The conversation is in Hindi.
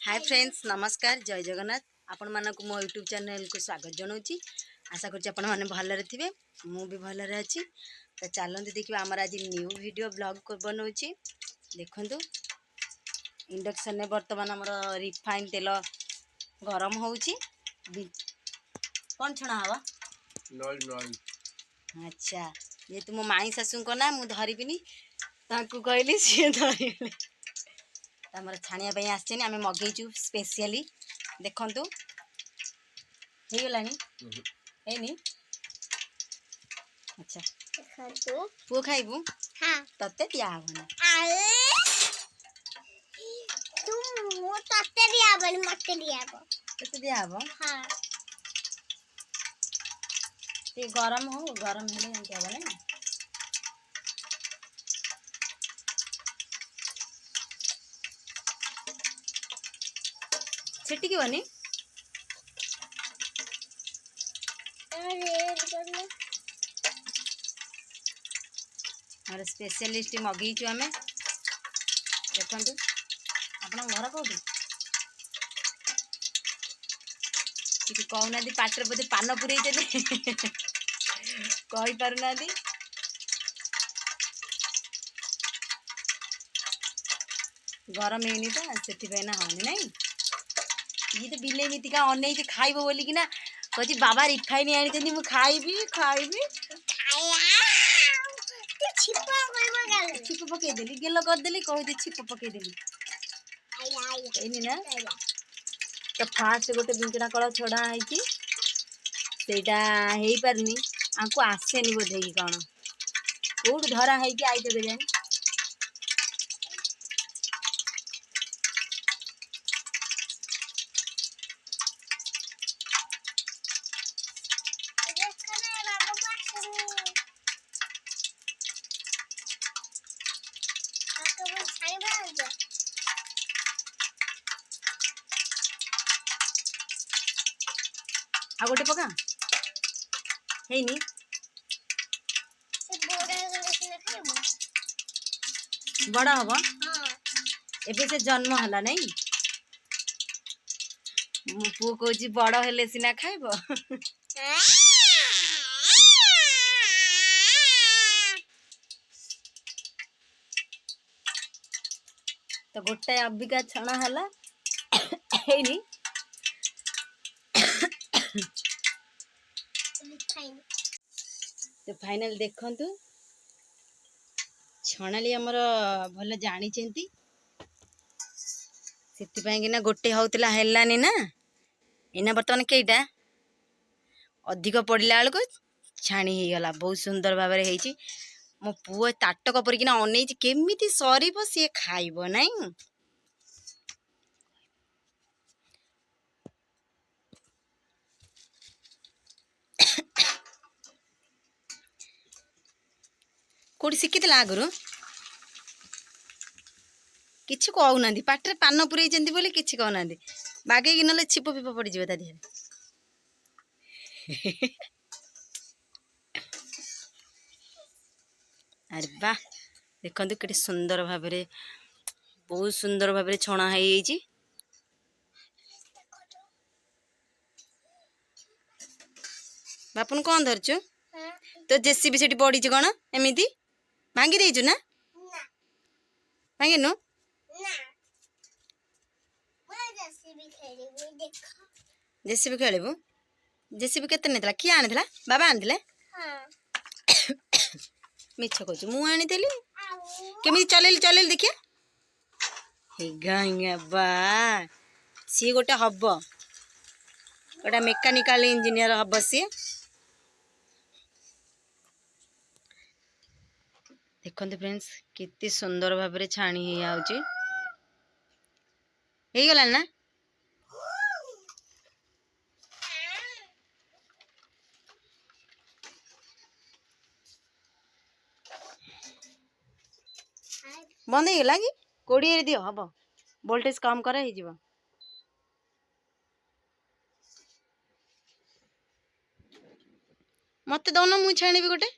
हाय फ्रेंड्स नमस्कार जय जगन्नाथ आपण मानक मो यूट्यूब चैनल को स्वागत जनाऊँगी। आशा कर आपण मैंने भलरे थे मु भी भलरे अच्छी। तो चलते देखिए आमर आज न्यू वीडियो ब्लॉग को बनाऊँगी। देखु इंडक्शन ने बर्तमान आमर रिफाइन तेल गरम होउची कौन छणा हवा अच्छा ये तो मो माई शाशु को ना मु धरबिनी कहली सी धरले आमर छाणिया आसचे आम मगेचु स्पेशली देखु हो गलानी अच्छा पुओ खाइबू तते दियाबनी तते दियाब ते गरम हो गरम हेले क्या बने छिटिकी बनी स्पेशलिस्ट मगेचु आम देखु आप घर कौटी कि कहना पाटर बोधे पान पुरे कही पारना गरम है से ना होनी ना ये तो बिले मीतिका अन खाइब बोलिकिना कह बाबा रिफाइन आनी मुझे खाइबी खाइबी छिप पकईदेली गेल करदेली कही छिप पकईदेली ना तो फास्ट गोटे बिंकड़ा कल छड़ा है पारनी आपको आसेनी बोधे कि कौन कौट धरा है आई तो जानी आ गोटे पका है बड़ा हम एबे से जन्म है नहीं मो पु कह बड़ हेले सीना खाइब तो गोटे अबिका छणा है तो फाइनल देखंतु छणाली आमर भल जानी से गोटे होता है ना इना बर्तमान कईटा अधिक पड़ला बेलू छाणी हो गला बहुत सुंदर भाव में मो पुओ ताटक परिकिना अन केमी सर सी खाइब नहीं कौटी शिखी आगु किसी कहना पाटे पान पुरे बोली किसी कहना बागेक ना छिप फिप पड़ जा देह अरे वाह देखो के सुंदर भाव बहुत सुंदर भाव छणा है बापन कौन धरचु तो जेसीबी से पड़ी कौन एमती भांगी देचु ना भांगिनु जेसीबी खेलबू जेसीबी केते किए आनी बाबा आनी मिछ कहूँ मुझे केमी चल चल देखिए बा सी गोटे हम गोटे मेकानिकल इंजीनियर हम सी देखते फ्रेंड्स कितनी सुंदर भाव में छाणी हो गला ना बंद हो गला कि 20 दियो हम वोल्टेज कम कर मत दौन मुझे छाणी गोटे